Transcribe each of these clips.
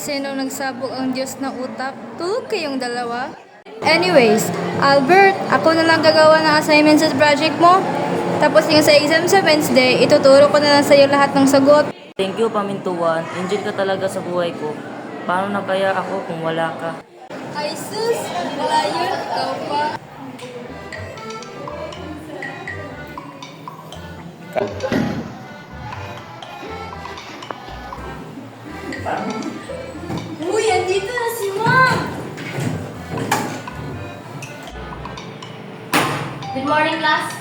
Sino nagsabog ang Diyos ng utak? Tulog kayong dalawa? Anyways, Albert, ako na lang gagawa ng assignment sa project mo. Tapos yung sa exam sa Wednesday, ituturo ko na lang sa'yo lahat ng sagot. Thank you, Pamintuan. Angel ka talaga sa buhay ko. Paano na kaya ako kung wala ka? Ay sus, wala yun, ikaw pa. Uy, andito na si Mom! Good morning, class.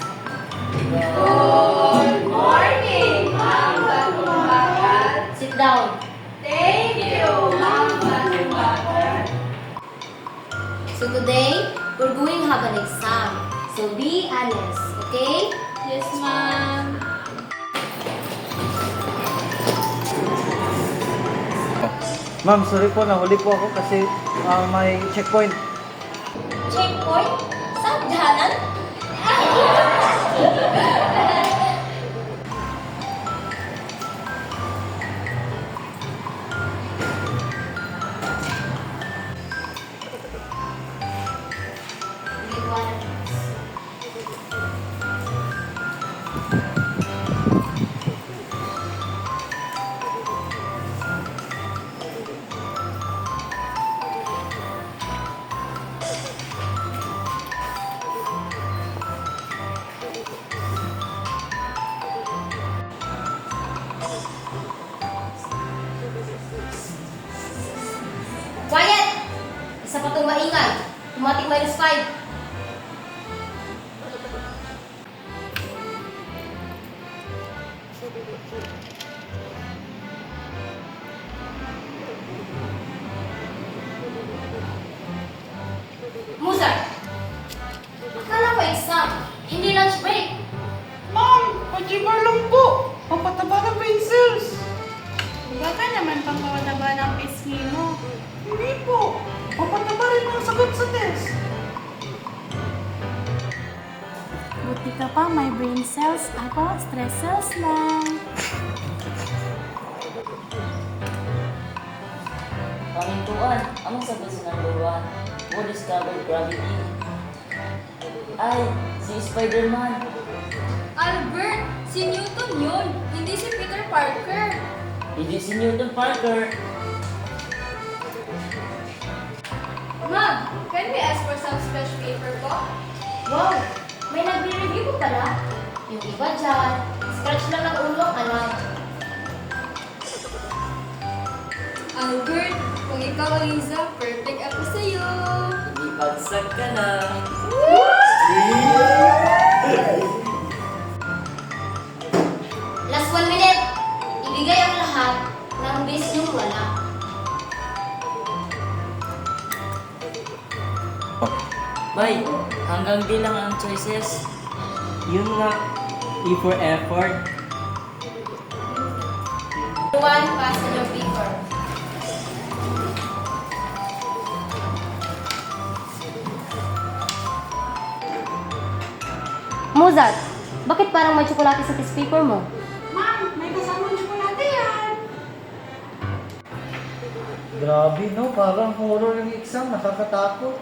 Good morning, Ma'am Batong. Sit down. Thank you, Ma'am Batong. So today, we're going to have an exam. So be honest, okay? Yes, Ma'am. Ma'am, sorry po, nahuli po ako kasi may checkpoint. Checkpoint? Saan dyanan? Quiet! Isa pa itong maingay. Automatic -5. Musa! Akala ko exam, hindi lunch break. Ma'am, pajibar lang po. Papataba ng pencils. Baka naman pang mawataba ng pisngi mo. Hindi po. Papataba rin ang sagot sa test. Buti ka pa, may brain cells. Ako, stress cells lang. Pamintuan, anong sagot sa number 1? Who discovered gravity? Ay, si Spider-Man. Albert, si Newton yun, hindi si Peter Parker. Hindi si Newton Parker. Ma'am, can we ask for some sketch paper po? Wow! May nagre-review ko pala. Yung iba dyan, scratch lang ng ulo ang alam. Albert, kung ikaw ang Liza, perfect ako sa'yo. Hindi bagsak ka na. Last 1 minute, ibigay ang lahat ng base yung wala. Bay, hanggang D lang ang choices. Yun nga, E for effort. One passenger paper. Mozart, bakit parang may tsokolate sa test paper mo? Ma'am, may kasamang tsokolate yan. Grabe no, parang horror yung exam, nakakatakot.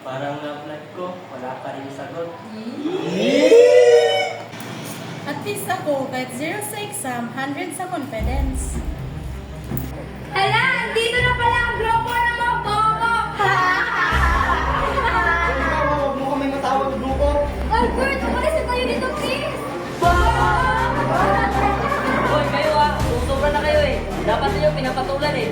Parang na-apply ko, wala pa rin sagot. At least ako, kahit 0 sa exam, 100 sa confidence. Hala, andito na pala ang grupo ng mga bobo! Huwag mo kami matawag grupo. Albert, umalis na tayo dito, please! Hoy, kayo sobra na kayo eh. Dapat niyo pinapatulan eh.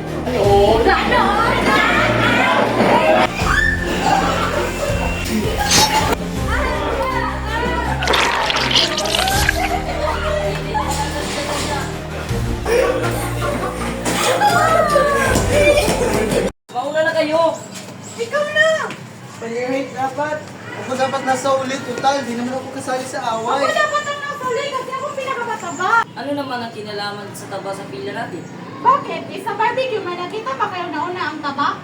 Mauna na kayo. Ikaw na! Panihit dapat. Ako dapat nasa ulit total. Di naman ako kasali sa Ako away. dapat ang nasuli kasi ako pinakamataba. Ano naman ang kinalaman sa taba sa pila natin? Bakit? Isa barbecue, may nakita pa kayo nauna ang taba?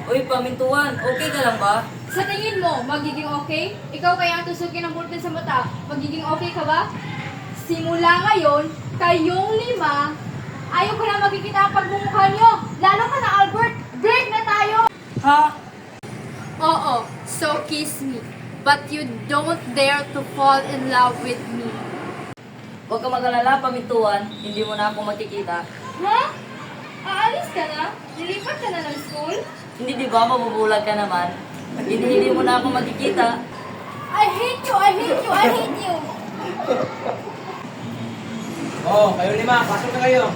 Uy, Uy, pamintuan, okay ka lang ba? Sa tingin mo, magiging okay? Ikaw kaya ang tusukin ng bulten sa mata. Magiging okay ka ba? Simula ngayon, kayong 5, ayaw ko na makikita ang pagmumukha nyo. Lalo ka na, Albert. Break na tayo! Ha? Oo, so kiss me. But you don't dare to fall in love with me. Huwag ka mag-alala, pamintuan. Hindi mo na ako makikita. Ha? Aalis ka na? Lilipat ka na ng school? Hindi di ba mabubulag ka naman? Hindi mo na ako makikita. I hate you! I hate you! I hate you! Oh, kayo 5, pasok na kayo.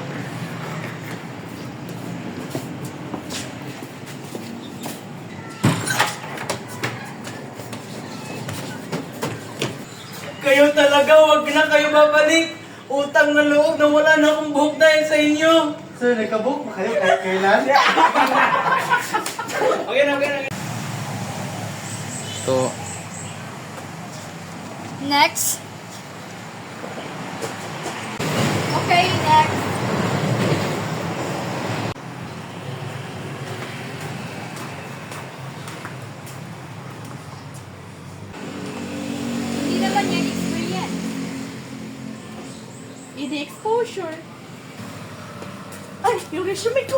Kayo talaga, wag na kayo babalik. Utang na loob na wala na akong buhok dahil sa inyo. Sir, nagkabook ba kayo kahit kailan? Okay na. Ito. Next. Okay, next. Hindi naman yan experience. Hindi exposure. Ay, yung resume ko.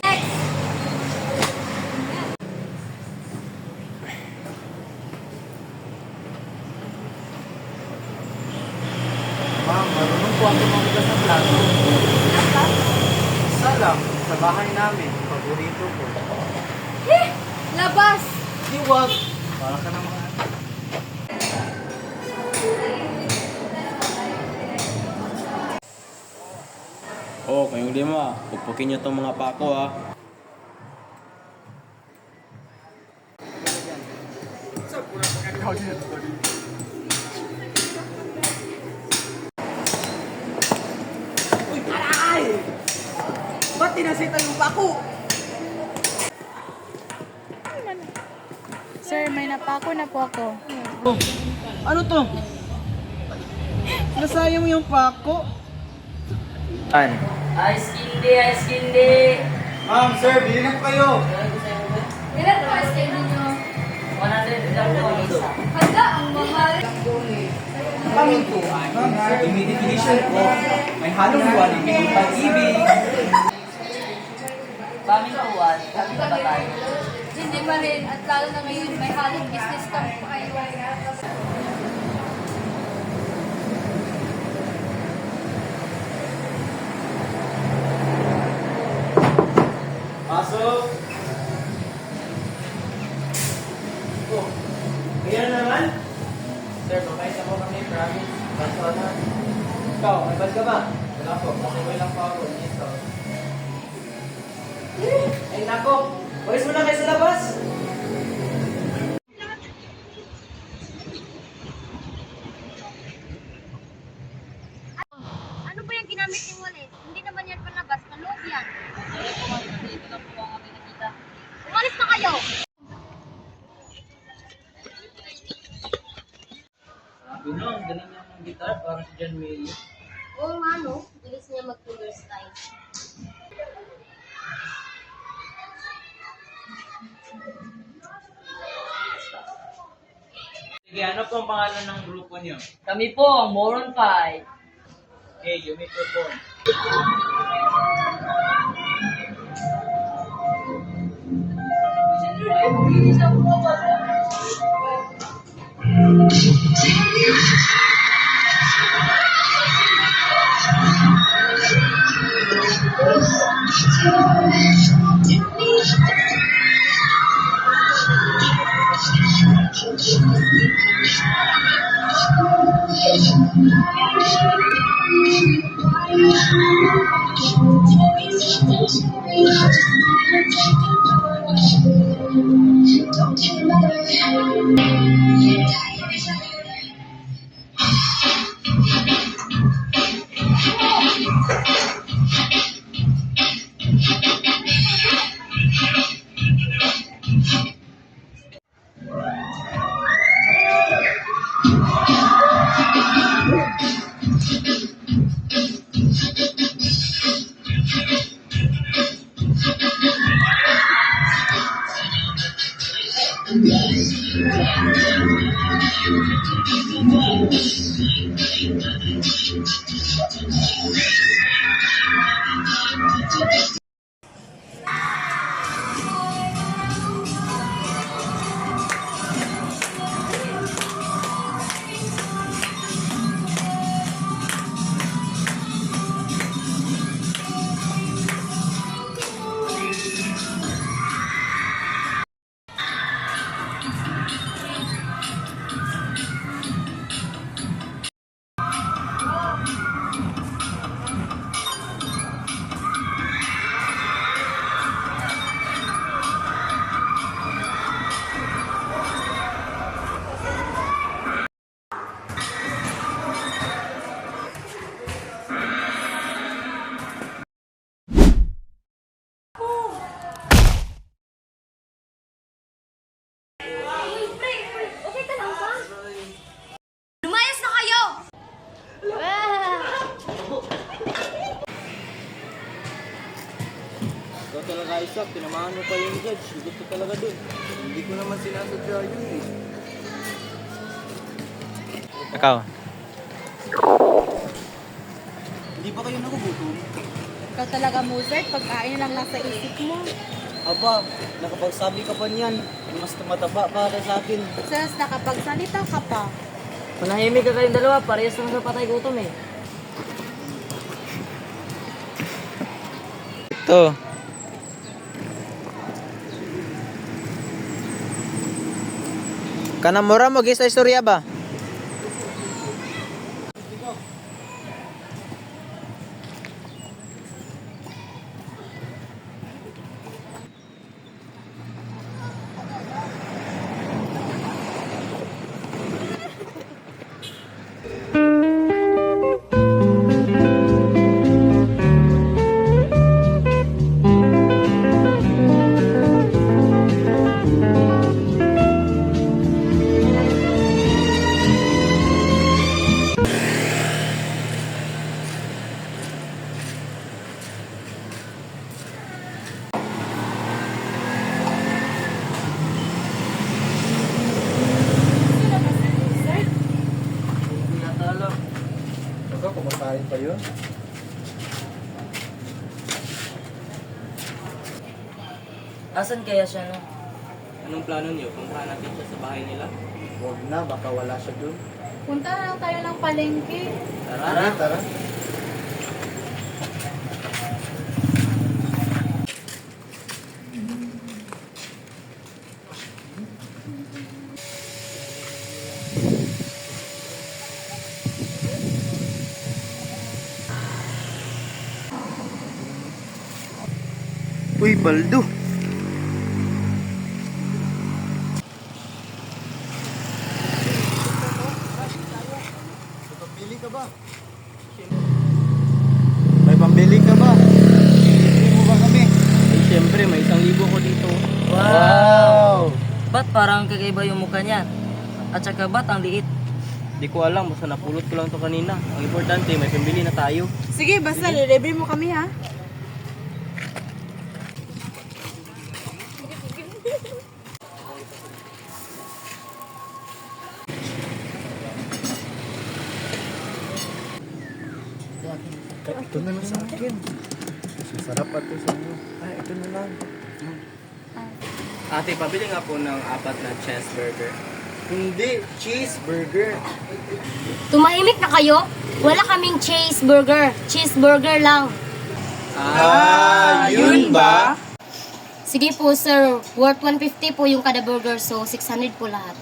Next. Ma'am, marunong po ako magugas ng plato. Isa lang, sa bahay namin. Paborito ko. Eh, labas. Di wag. Para ka naman. Oh, kayong 5, pugpukin nyo tong mga pako ha. Uy, aray! Ba't tinasita yung bako? Sir, may napako na po ako. Oh, ano to? Nasayang mo yung pako? An? Ice candy! Ma'am, sir, bilhin na po kayo. Ilan pa stay ninyo? 100 lang po ang isa. Handa, ang mahal. Pamintuan. Sa definition ko, may halong buwan ng pag-ibig. Pamintuan, happy na ba tayo? Hindi pa rin, at lalo na ngayon, may halong business talk pa kayo. Pasok! Oh, kaya naman? Sir, mabait ako kami, promise. Basta na. Ikaw, may bad ka ba? Wala po, okay lang po ako. Ito. Ay nako, walis mo na kayo sa labas. Ano ba yung ginamit yung wallet? Hindi naman yan panlabas, panloob yan. Dito lang po ang kami nakita. Umalis na kayo! Sabi no, ang galing niya ng gitar, parang si John Mayer. Oo nga no, bilis niya mag-fingerstyle. Sige, ano po ang pangalan ng grupo niyo? Kami po ang Moron 5. Okay, you may perform. Okay ka lang ba? Lumayas na kayo! Ikaw talaga, Isaac. Tinamahan mo pa yung judge. Gusto talaga dun. Hindi ko naman sinasadya yun eh. Ikaw? Hindi ba kayo nagugutom? Ikaw talaga, Mozart. Pagkain lang nasa isip mo. Aba, nakapagsabi ka pa niyan. Mas tumataba para sa akin. Sus, nakapagsalita ka pa. Manahimik ka kayong dalawa, parehas lang sa patay gutom eh. Ito. Kanamura mo sa istorya ba? Hindi yata alam. Baka kumakain pa yun. Asan kaya siya no? Anong plano niyo? Puntahan natin siya sa bahay nila? Huwag na, baka wala siya dun. Punta na lang tayo ng palengke. Tara, tara. Uy, Baldo! Pambili ka ba? May pambili ka ba? Bili mo ba kami? Eh, siyempre, may 1,000 ko dito. Wow! Ba't parang kakaiba yung mukha niya? At saka ba't ang liit? Di ko alam, basta napulot ko lang to kanina. Ang importante, may pambili na tayo. Sige, basta libre mo kami ha. Ito na lang sa akin. Masarap pa ito sa inyo. Ay, ito na lang. Ate, pabili nga po ng 4 na cheeseburger. Hindi, cheeseburger. Tumahimik na kayo? Wala kaming cheeseburger. Cheeseburger lang. Yun ba? Sige po, sir. Worth 150 po yung kada burger, so 600 po lahat.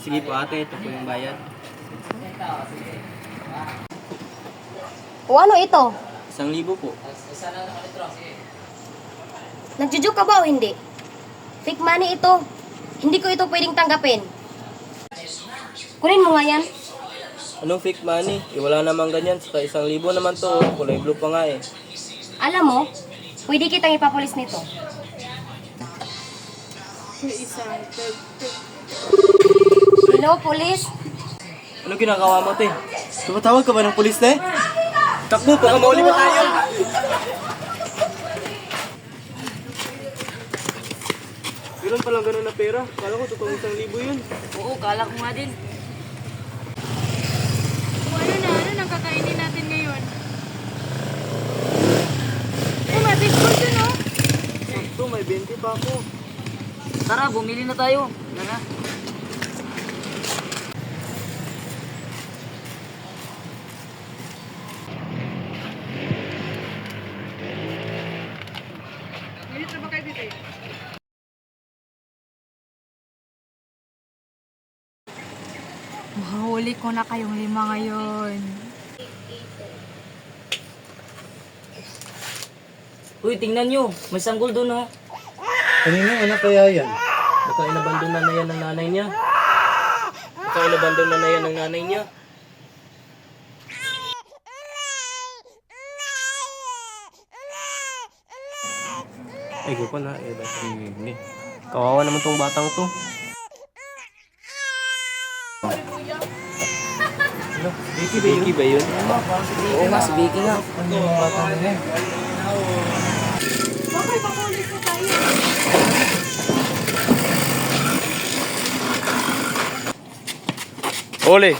Sige po ate, ito po yung bayad. O ano ito? 1,000 po. Nagjujuk ka ba o hindi? Fake money ito. Hindi ko ito pwedeng tanggapin. Kunin mo nga yan. Anong fake money? Wala namang ganyan. Saka 1,000 naman to. Oh. Kulay blue pa nga eh. Alam mo, pwede kitang ipapulis nito. Hello, police? Ano ginagawa mo, te? Tumatawag ka ba ng pulis, te? Takbo, baka mauli pa tayo. Meron palang ganun na pera. Kala ko totoong 1,000 yun. Oo, kala ko nga din. Ano na, ang kakainin natin ngayon? Oh, may fishball dun, oh. Sakto, may 20 pa ako. Tara, bumili na tayo. Tara. Mahuli ko na kayong 5 ngayon. Uy, tingnan nyo. May sanggol doon, oh. Kaninong anak kaya yan? Baka inabandon na yan ng nanay niya. Baka inabandon na yan ng nanay niya. Ay, ko pa na. Ni. Kawawa naman tong batang to. Vicky ba yun? Oo nga, si Vicky nga. Ano yung bata na yan? Bakit pakulit ko tayo? Ole!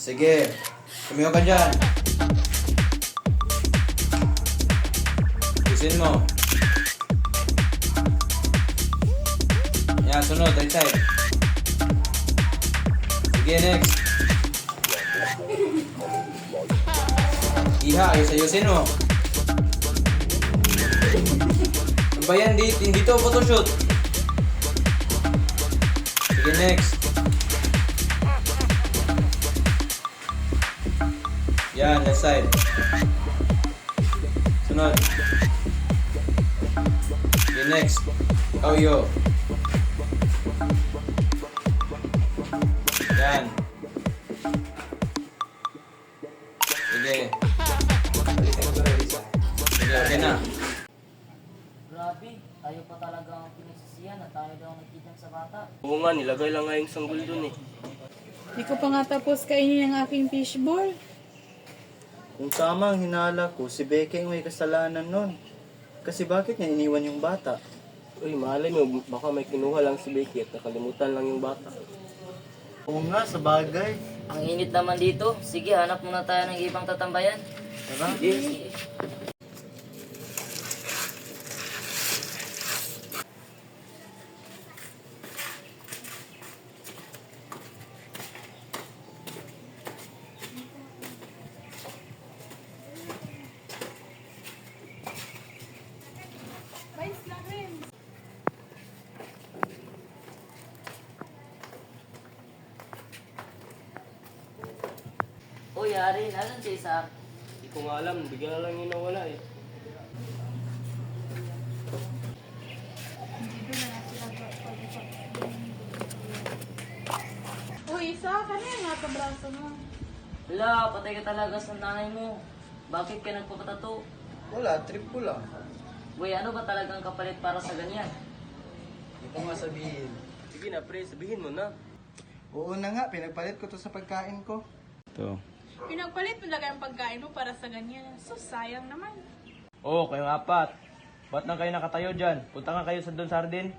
Sige, tumiyo ka dyan. Pusin mo. Yan, sunod, right side. Sige, next. Iha, ayos-ayusin mo. Ano ba yan? Hindi to photoshoot. Sige, next. Yan, left side. Sunod. Okay, next. Oh, yo. Yan. Sige. Balikin mo to, Risa. Sige, okay na. Grabe, tayo pa talaga ang pinagsisiyan at tayo daw ang nagkidnap sa bata. Oo nga, nilagay lang nga yung sanggol dun eh. Di ko pa nga tapos kainin ang aking fishball. Kung tama ang hinala ko, si Becky ang may kasalanan nun. Kasi bakit niya iniwan yung bata? Uy, malay mo, baka may kinuha lang si Becky at nakalimutan lang yung bata. Oo nga, sa bagay. Ang init naman dito. Sige, hanap muna tayo ng ibang tatambayan. Tara. Sige. Uy, Arin, asan si Isaac? Hindi ko nga alam, bigyan na lang yung nawala eh. Uy, isa ka na yung nasa braso mo. Hala, patay ka talaga sa nanay mo. Bakit ka nagpapatato? Wala, trip ko lang. Uy, ano ba talagang kapalit para sa ganyan? Hindi ko nga sabihin. Sige na pre, sabihin mo na. Oo na nga, pinagpalit ko to sa pagkain ko. Ito. Pinagpalit mo lang ang pagkain mo para sa ganyan. So, sayang naman. Oo, kayong 4. Ba't na kayo nakatayo dyan? Punta nga kayo sa Don Sardin.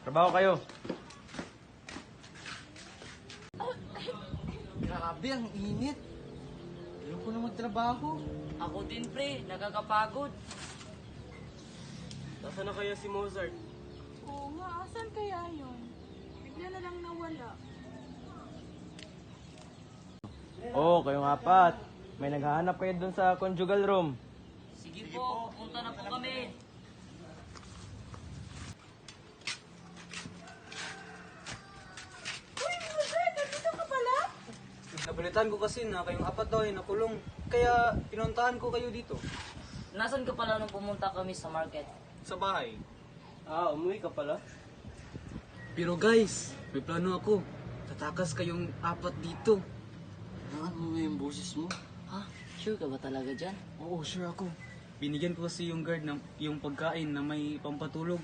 Trabaho kayo. Grabe, ang init. Ayoko na magtrabaho. Ako din, pre. Nakakapagod. Nasaan na kaya si Mozart? Oo nga, asan kaya yun? Bigla na lang nawala. Oo, kayong 4. May naghahanap kayo dun sa conjugal room. Sige po, punta na po kami. Nabalitaan ko kasi na kayong 4 daw ay nakulong. Kaya pinuntahan ko kayo dito. Nasaan ka pala nung pumunta kami sa market? Sa bahay. Ah, umuwi ka pala? Pero guys, may plano ako. Tatakas kayong 4 dito. Ano mo yung boses mo? Ha? Sure ka ba talaga dyan? Oo, sure ako. Binigyan ko kasi yung guard ng yung pagkain na may pampatulog.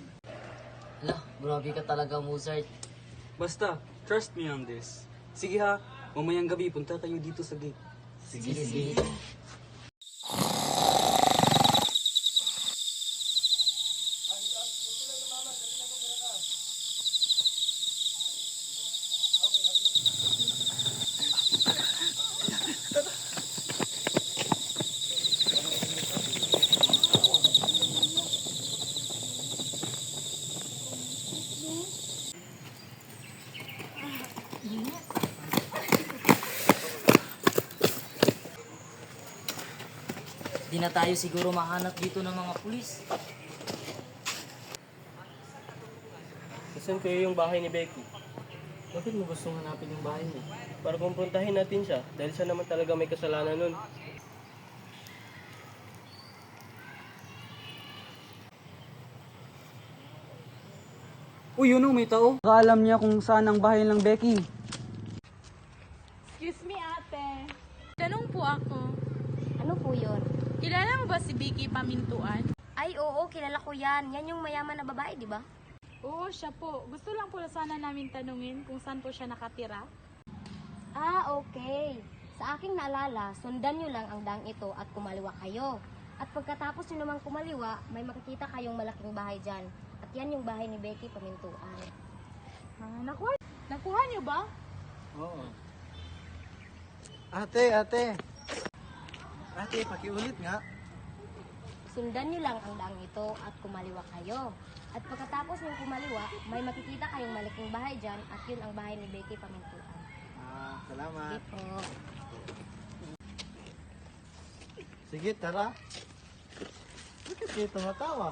Hala, grabe ka talaga, Mozart. Basta, trust me on this. Sige ha, mamayang gabi punta tayo dito sa gate. Sige. Di na tayo siguro mahanap dito ng mga pulis. Saan kayo yung bahay ni Becky? Bakit mo gustong hanapin yung bahay niya? Para kumprontahin natin siya dahil siya naman talaga may kasalanan nun. Uy, yun o, may tao. Baka alam niya kung saan ang bahay ng Becky. Excuse me, ate. Tanong po ako. Ano po yun? Kilala mo ba si Vicky Pamintuan? Ay, oo, kilala ko yan. Yan yung mayaman na babae, di ba? Oo, siya po. Gusto lang po sana namin tanungin kung saan po siya nakatira. Ah, okay. Sa aking naalala, sundan nyo lang ang daang ito at kumaliwa kayo. At pagkatapos nyo namang kumaliwa, may makikita kayong malaking bahay dyan. At yan yung bahay ni Becky Pamintuan. Ah, nakuha niyo ba? Oo. Ate, pakiulit nga. Sundan nyo lang ang daang ito at kumaliwa kayo. At pagkatapos nyo kumaliwa, may makikita kayong malaking bahay dyan at yun ang bahay ni Becky Pamintuan. Salamat. Sige po. Sige, tara. Bakit kayo tumatawa?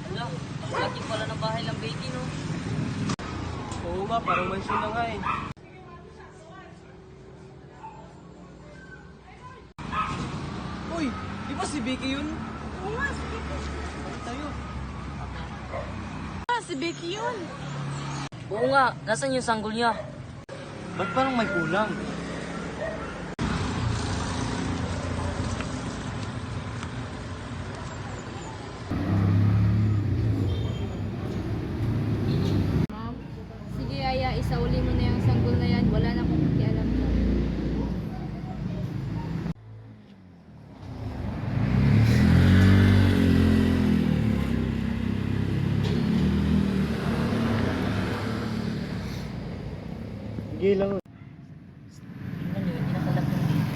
Wala, ang laki pala ng bahay ng Becky, no? Oo nga, parang mansyon na nga eh. Uy, di ba si Becky yun? Si Becky yun. Oo nga, nasan yung sanggol niya? Ba't parang may kulang? Ma'am, sige Aya, isauli mo na yung sanggol na yan. Wala na akong pakialam dyan. Sige lang. Tingnan niyo, hindi nakalak yung gate.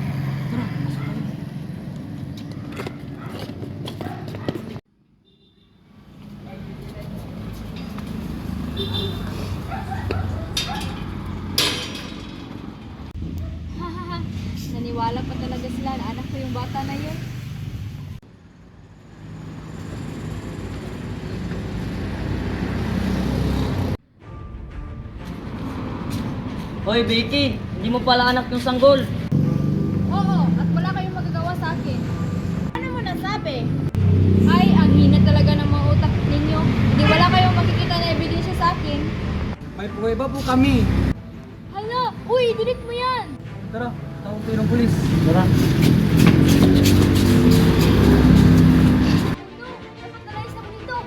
Naniwala pa talaga sila na anak ko yung bata na yun. Hoy, Becky! Hindi mo pala anak yung sanggol. Oo, at wala kayong magagawa sa akin. Ano mo nasabi? Ay, ang hina talaga ng mga utak ninyo. Hindi wala kayong makikita na ebidensya sa akin. May pruweba po kami. Hala, uy, delete mo yan! Tara, tawag tayo ng pulis. Tara. No, dapat nalayas ako nito.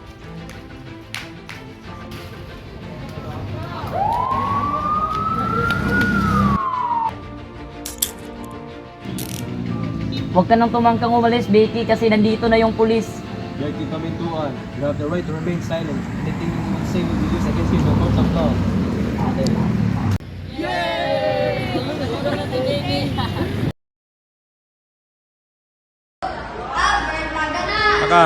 Huwag ka nang tumangkang umalis, Becky, kasi nandito na yung pulis. Becky Pamintuan, you have the right to remain silent. Anything you will say will be used against you in the court of law. Saka,